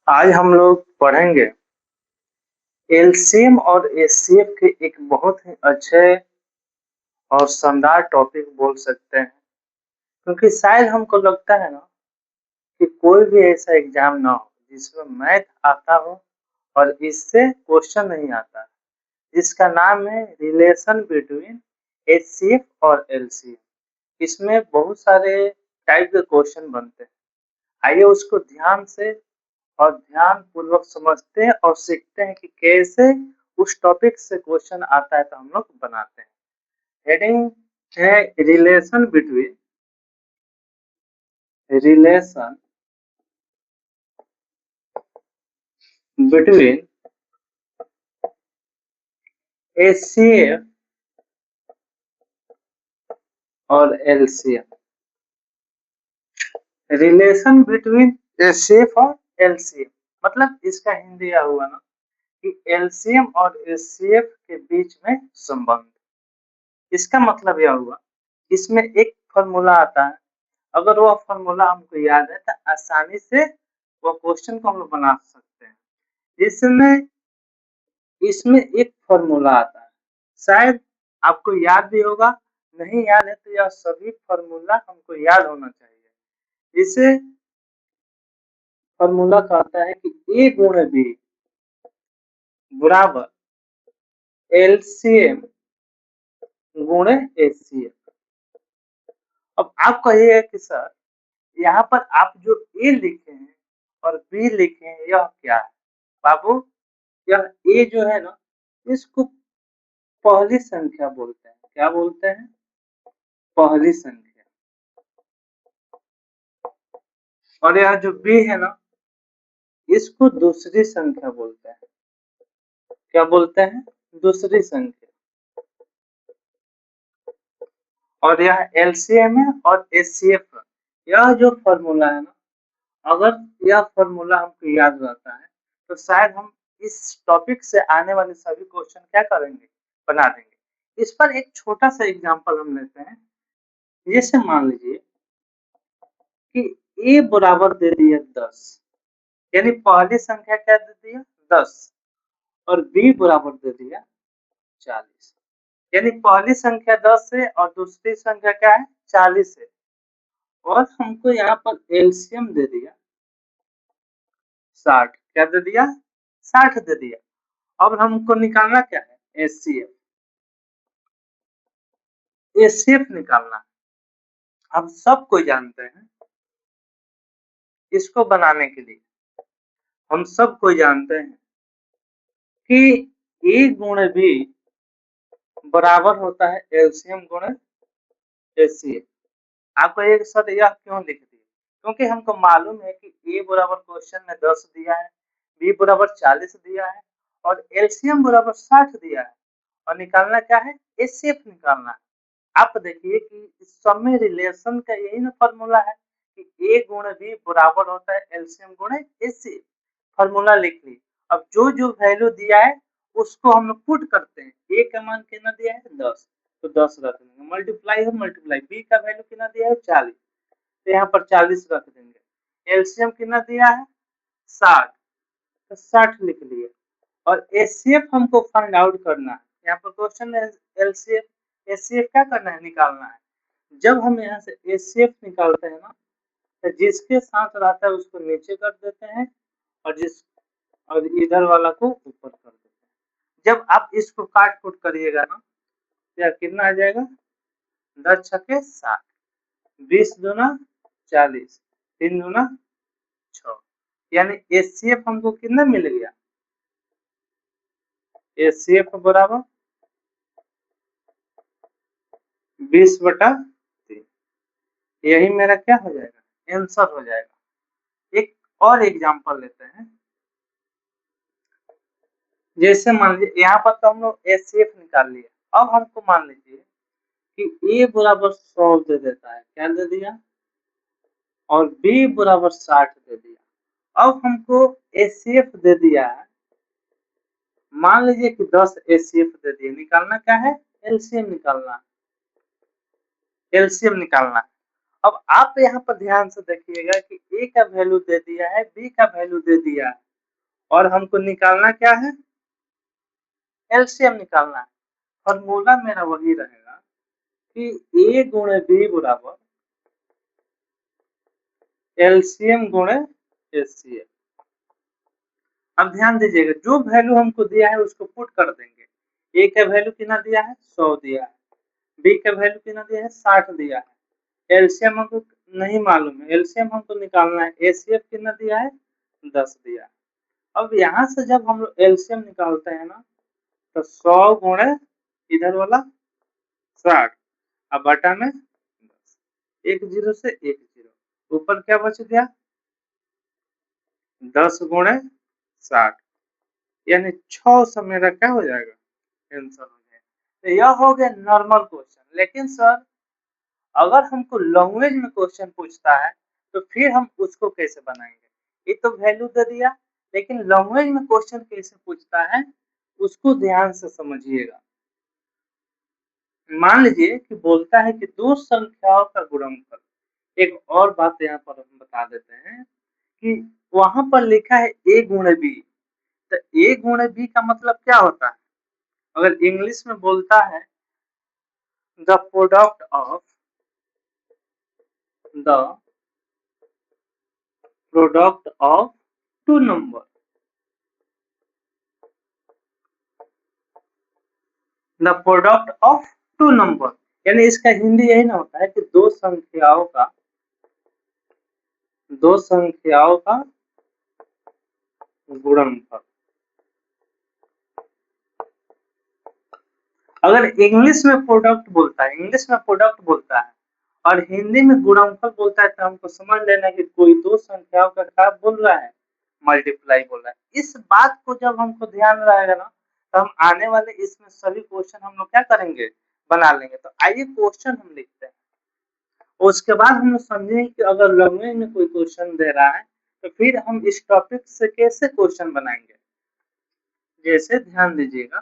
आज हम लोग पढ़ेंगे एलसीएम और एचसीएफ के एक बहुत ही अच्छे और शानदार टॉपिक बोल सकते हैं, क्योंकि शायद हमको लगता है ना कि कोई भी ऐसा एग्जाम ना हो जिसमें मैथ आता हो और इससे क्वेश्चन नहीं आता, जिसका नाम है रिलेशन बिटवीन एचसीएफ और एलसीएम। इसमें बहुत सारे टाइप के क्वेश्चन बनते हैं। आइए उसको ध्यान से और ध्यान पूर्वक समझते हैं और सीखते हैं कि कैसे उस टॉपिक से क्वेश्चन आता है तो हम लोग बनाते हैं। हेडिंग है रिलेशन बिटवीन एचसीएफ और एलसीएम। रिलेशन बिटवीन एचसीएफ और एलसीएम मतलब इसका हिंदी यह हुआ ना कि एलसीएम और एचसीएफ के बीच में संबंध। इसका मतलब यह हुआ, इसमें एक फॉर्मूला आता है, अगर वह फॉर्मूला हमको याद है तो आसानी से वो क्वेश्चन को हम लोग बना सकते हैं। इसमें इसमें एक फॉर्मूला आता है, शायद आपको याद भी होगा, नहीं याद है तो यह सभी फॉर्मूला हमको याद होना चाहिए। इसे फॉर्मूला कहता है कि ए गुणे बी बराबर एलसीएम गुणे एचसीएफ। अब आप कहिएगा कि सर यहाँ पर आप जो ए लिखे हैं और बी लिखे हैं यह क्या है? बाबू, यह ए जो है ना, इसको पहली संख्या बोलते हैं। क्या बोलते हैं? पहली संख्या। और यह जो बी है ना, इसको दूसरी संख्या बोलते हैं। क्या बोलते हैं? दूसरी संख्या। और यह एलसीएम है और एचसीएफ है। यह जो फॉर्मूला है ना, अगर यह फॉर्मूला हमको याद रहता है तो शायद हम इस टॉपिक से आने वाले सभी क्वेश्चन क्या करेंगे? बना देंगे। इस पर एक छोटा सा एग्जांपल हम लेते हैं। जैसे मान लीजिए कि a बराबर दे दिया 10, यानी पहली संख्या क्या दे दिया? 10, और b बराबर दे दिया 40, यानी पहली संख्या 10 है और दूसरी संख्या क्या है? 40 है। और हमको यहाँ पर एलसीएम दे दिया 60। क्या दे दिया? 60 दे दिया। अब हमको निकालना क्या है? एचसीएफ। एचसीएफ निकालना है। हम सब कोई जानते हैं, इसको बनाने के लिए हम सब कोई जानते हैं कि ए गुणे बी बराबर होता है एलसीएम गुणे एचसीएफ। आपको एक सर यह क्यों लिख दिया? क्योंकि हमको मालूम है कि ए बराबर क्वेश्चन में 10 दिया है, बी बराबर 40 दिया है और एलसीएम बराबर 60 दिया है, और निकालना क्या है? एचसीएफ निकालना है। आप देखिए कि इस सब में रिलेशन का यही ना फॉर्मूला है कि ए गुणे बी बराबर होता है एलसीएम गुणे एचसीएफ। फॉर्मूला लिख ली। अब जो जो वैल्यू दिया है उसको हम लोग पुट करते हैं। ए का मान कितना दिया है? 10, तो 10 रख देंगे। मल्टीप्लाई है मल्टीप्लाई, बी का वैल्यू कितना दिया है? 40, तो यहाँ पर 40 रख देंगे। एलसीएम कितना दिया है? 60, तो 60 लिख लिए। और एचसीएफ हमको फाइंड आउट करना है। यहाँ पर क्वेश्चन है एलसीएफ, एचसीएफ क्या करना है? निकालना है। जब हम यहाँ से एचसीएफ निकालते हैं ना, तो जिसके साथ रहता है उसको नीचे कर देते हैं और इधर वाला को ऊपर कर देते हैं। जब आप इसको काट कूट करिएगा ना, तो कितना आ जाएगा? 10 छक्के 60, 20 दूना 40, 3 दूना 6, यानी एचसीएफ हमको कितना मिल गया? एचसीएफ बराबर 20/3। यही मेरा क्या हो जाएगा? आंसर हो जाएगा। एक और एग्जांपल लेते हैं। जैसे मान लीजिए यहाँ पर तो हम लोग एचसीएफ निकाल लिए। अब हमको मान लीजिए कि ए बराबर 100 दे देता है। क्या दे दिया? और बी बराबर 60 दे दिया। अब हमको एचसीएफ दे दिया है, मान लीजिए कि 10 एचसीएफ दे दिया। निकालना क्या है? एलसीएम निकालना है। एलसीएम निकालना है। अब आप यहाँ पर ध्यान से देखिएगा कि ए का वैल्यू दे दिया है, बी का वैल्यू दे दिया है और हमको निकालना क्या है? एलसीएम निकालना है। फॉर्मूला मेरा वही रहेगा कि ए गुणे बी बराबर एलसीएम गुणे एचसीएफ। अब ध्यान दीजिएगा, जो वैल्यू हमको दिया है उसको पुट कर देंगे। ए का वैल्यू कितना दिया है? 100 दिया है। बी का वैल्यू कितना दिया है? 60 दिया है। एलसीएम हमको नहीं मालूम है, एलसीएम हमको निकालना है। एचसीएफ कितना दिया है? 10 दिया है। अब यहाँ से जब हम लोग एलसीएम निकालते हैं ना, तो 100 गुणे इधर वाला 60 अब बटा में 10, एक जीरो से एक जीरो, ऊपर क्या बच गया? 10 गुणे 60, यानी 6 से मेरा क्या हो जाएगा? आंसर हो जाएगा। तो यह हो गया नॉर्मल क्वेश्चन। लेकिन सर अगर हमको लैंग्वेज में क्वेश्चन पूछता है तो फिर हम उसको कैसे बनाएंगे? ये तो वैल्यू दे दिया, लेकिन लैंग्वेज में क्वेश्चन कैसे पूछता है उसको ध्यान से समझिएगा। मान लीजिए कि बोलता है कि दो संख्याओं का गुणनफल। एक और बात यहाँ पर हम बता देते हैं कि वहां पर लिखा है ए गुणे बी, तो ए गुणे बी का मतलब क्या होता है? अगर इंग्लिश में बोलता है the product of two number, the product of two number, यानी इसका हिंदी यही ना होता है कि दो संख्याओं का गुणनफल। अगर इंग्लिश में प्रोडक्ट बोलता है और हिंदी में गुणनफल बोलता है तो हमको समझ लेना कि कोई दो संख्याओं का क्या बोल रहा है? मल्टीप्लाई बोल रहा है। इस बात को जब हमको ध्यान रहेगा ना, तो हम आने वाले इसमें सभी क्वेश्चन हम लोग क्या करेंगे? बना लेंगे। तो आइए क्वेश्चन हम लिखते हैं, उसके बाद हम लोग समझेंगे कि अगर लैंग्वेज में कोई क्वेश्चन दे रहा है तो फिर हम इस टॉपिक से कैसे क्वेश्चन बनाएंगे। जैसे ध्यान दीजिएगा,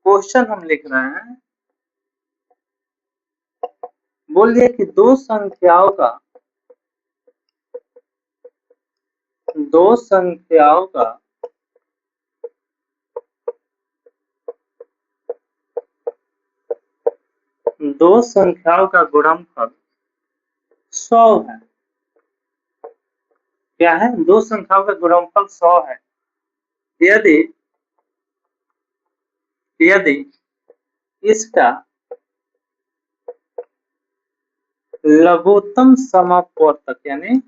क्वेश्चन हम लिख रहे हैं, बोलिए कि दो संख्याओं का गुणनफल 100 है। क्या है? दो संख्याओं का गुणनफल 100 है। यदि इसका लघुत्तम समापवर्तक यानी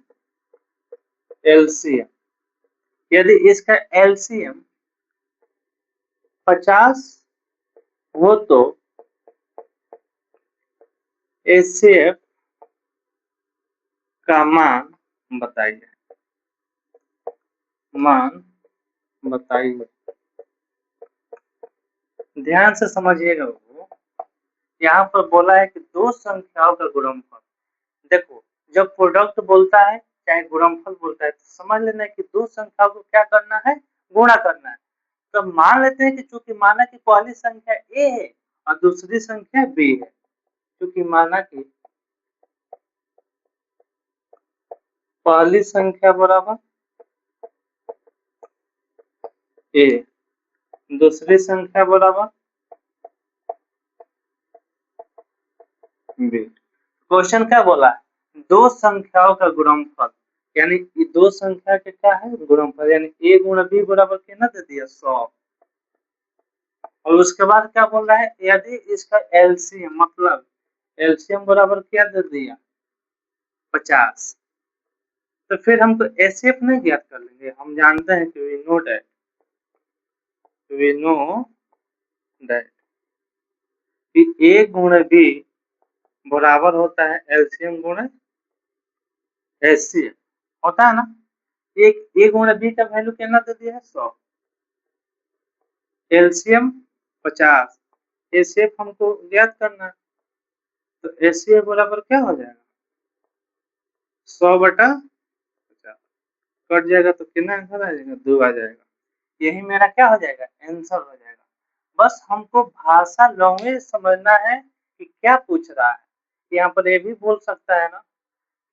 एलसीएम, यदि इसका एलसीएम 50 हो तो एचसीएफ का मान बताइए। ध्यान से समझिएगा। वो यहाँ पर बोला है कि दो संख्याओं का गुणनफल। देखो, जब प्रोडक्ट बोलता है चाहे गुणनफल बोलता है तो समझ लेना है कि दो संख्याओं को क्या करना है? गुणा करना है। तो मान लेते हैं कि चूंकि माना कि पहली संख्या ए है और दूसरी संख्या बी है, क्योंकि माना कि पहली संख्या बराबर ए, दूसरी संख्या बराबर बी। क्वेश्चन क्या बोला है? दो संख्याओं का गुणनफल, यानी दो संख्या के क्या है? गुणनफल, यानी ए गुणा बी बराबर कितना दे दिया? 100। और उसके बाद क्या बोल रहा है? यदि इसका एलसीएम मतलब एलसीएम बराबर क्या दे दिया? 50। तो फिर हमको एचसीएफ नहीं ज्ञात कर लेंगे? हम जानते हैं कि वी नो दैट कि ए गुणे बी बराबर होता है एलसीएम गुणे एचसीएफ, होता है ना? एक ए गुणे बी का वैल्यू कितना दे दिया है? 100, एलसीएम 50, एचसीएफ हमको ज्ञात करना है। तो एचसीएफ बराबर क्या हो जाएगा? 100 बटा 50, कट जाएगा तो कितना आंसर आ जाएगा? 2 आ जाएगा। यही मेरा क्या हो जाएगा? आंसर हो जाएगा। बस हमको भाषा लैंग्वेज समझना है कि क्या पूछ रहा है। यहाँ पर ये भी बोल सकता है ना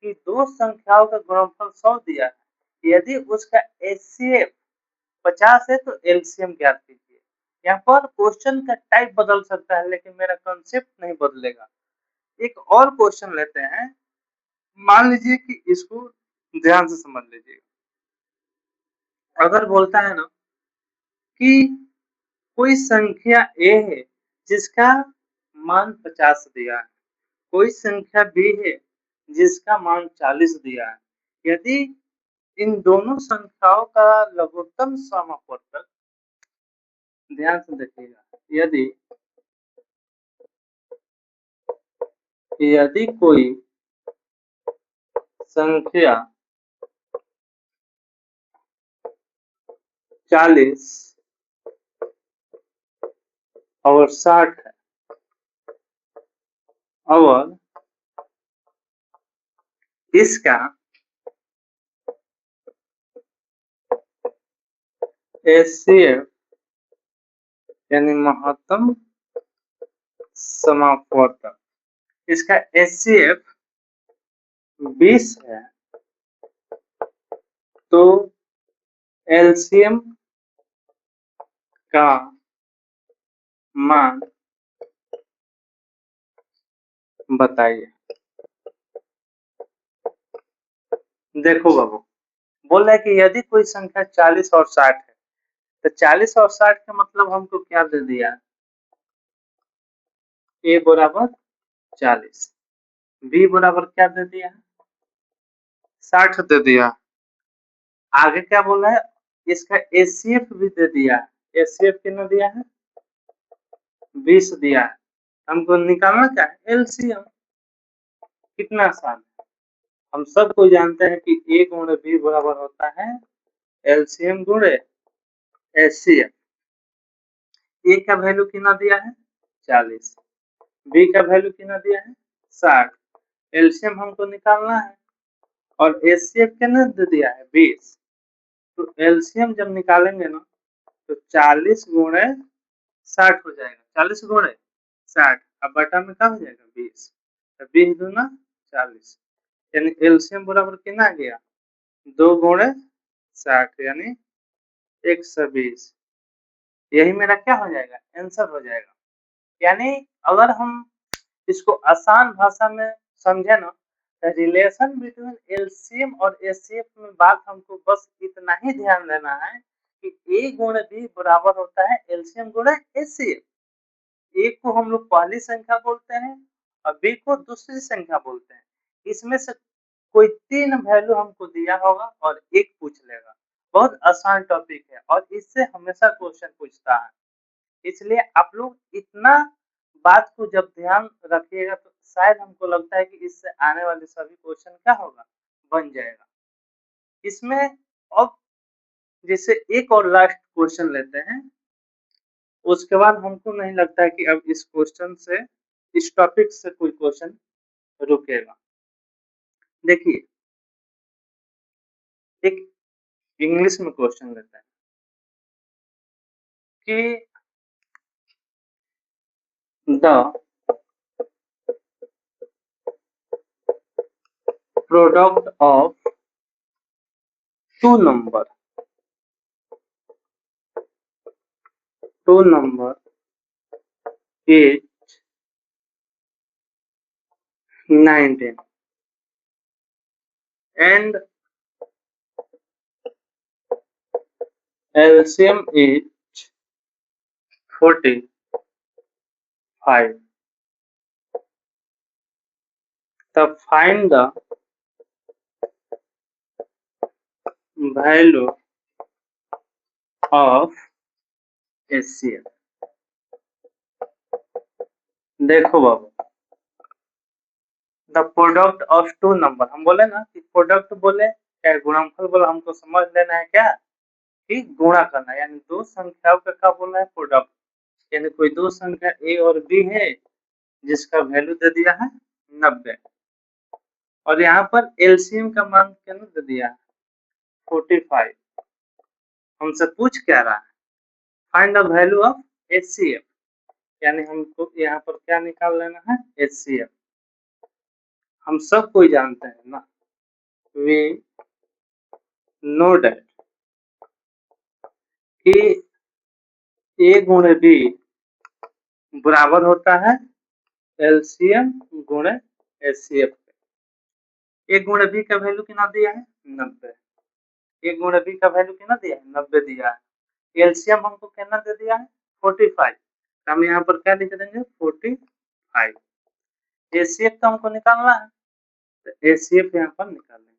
कि दो संख्याओं का गुणनफल 100 दिया है, यदि उसका एचसीएफ 50 है तो एलसीएम ज्ञात कीजिए। यहाँ पर क्वेश्चन का टाइप बदल सकता है लेकिन मेरा कंसेप्ट नहीं बदलेगा। एक और क्वेश्चन लेते हैं, मान लीजिए कि इसको ध्यान से समझ लीजिए। अगर बोलता है ना कि कोई संख्या ए है जिसका मान 50 दिया है, कोई संख्या बी है जिसका मान 40 दिया है, यदि इन दोनों संख्याओं का लघुत्तम समापवर्तक, ध्यान से देखिएगा, यदि कोई संख्या 40 और 60 है और इसका एचसीएफ यानी महत्तम समापवर्तक, इसका एचसीएफ 20 है तो एलसीएम का मान बताइए। देखो बाबू, बोल रहा है कि यदि कोई संख्या 40 और 60 है तो 40 और 60 का मतलब हमको क्या दे दिया, ए बराबर 40, बी बराबर क्या दे दिया, 60 दे दिया। आगे क्या बोला है, इसका एचसीएफ भी दे दिया है। एचसीएफ कितना दिया है, 20 दिया है। हमको निकालना क्या है, एलसीएम। कितना आसान है, हम सबको जानते हैं कि ए गुणे बी बराबर होता है एलसीएम गुणे एचसीएफ। ए का वैल्यू कितना दिया है, 40, बी का वैल्यू कितना दिया है, 60। एलसीएम हमको निकालना है और एचसीएफ कितना दे दिया है, 20। तो एलसीएम जब निकालेंगे ना तो 40 गुणे 60 हो जाएगा, 40 गुणे 60, अब बटा में क्या हो जाएगा, 20, 20 दूना 40, यानी एलसीएम बराबर कितना आ गया, 2 गुणे 60 यानी 120। यही मेरा क्या हो जाएगा, आंसर हो जाएगा। यानी अगर हम इसको आसान भाषा में समझे ना, रिलेशन बिटवीन एलसीएम और एचसीएफ में बात हमको बस इतना ही ध्यान देना है कि ए गुणे बी बराबर होता है एलसीएम गुणे एचसीएफ। ए को हम लोग पहली संख्या बोलते हैं और बी को दूसरी संख्या बोलते हैं। इसमें से कोई 3 वैल्यू हमको दिया होगा और एक पूछ लेगा। बहुत आसान टॉपिक है और इससे हमेशा क्वेश्चन पूछता है, इसलिए आप लोग इतना बात को जब ध्यान रखिएगा तो शायद हमको लगता है कि इससे आने वाले सभी क्वेश्चन क्या होगा, बन जाएगा। इसमें अब जैसे एक और लास्ट क्वेश्चन लेते हैं, उसके बाद हमको नहीं लगता है कि अब इस क्वेश्चन से, इस टॉपिक से कोई क्वेश्चन रुकेगा। देखिए, एक इंग्लिश में क्वेश्चन लेते हैं कि the product of two number is 19 and LCM is 45. The find the value of HCF. देखो बाबू, the product of two number, हम बोले ना कि प्रोडक्ट बोले क्या गुणनफल बोला, हमको समझ लेना है क्या कि गुणा करना, यानी दो संख्याओं का क्या बोलना है, प्रोडक्ट। यानी कोई दो संख्या ए और बी है जिसका वैल्यू दे दिया है 90 और यहाँ पर एलसीएम का मान क्या दे दिया है 45। हमसे पूछ क्या रहा है, find the value of HCF, यानी हमको यहाँ पर क्या निकाल लेना है, एचसीएफ। हम सब कोई जानते हैं ना, वी नो डैट कि ए गुणे बी बराबर होता है एलसीएम गुणे एचसीएफ। ए गुणे बी का वैल्यू कितना दिया है 90। ए गुणे बी का वैल्यू कितना दिया है 90 दिया है। एलसीएम हमको कितना दे दिया है 45। हम यहाँ पर क्या लिख देंगे 45। एचसीएफ तो हमको निकालना है, तो एचसीएफ यहाँ पर निकाल लेंगे।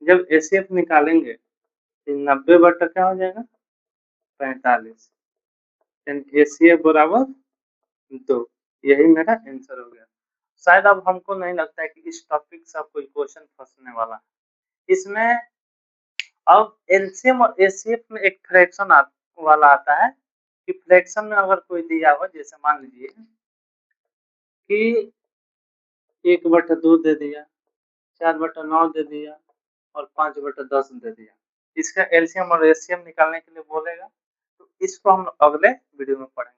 जब एचसीएफ निकालेंगे तो 90 बटा क्या हो जाएगा 45। एचसीएफ बराबर 2। यही मेरा आंसर हो गया। शायद अब हमको नहीं लगता है कि इस टॉपिक से अब कोई क्वेश्चन फंसने वाला है। इसमें अब एलसीएम और एचसीएफ में एक फ्रैक्शन वाला आता है कि फ्रैक्शन में अगर कोई दिया हो, जैसे मान लीजिए कि 1/2 दे दिया, 4/9 दे दिया और 5/10 दे दिया। इसका एलसीएम और एचसीएफ निकालने के लिए बोलेगा, तो इसको हम अगले वीडियो में पढ़ेंगे।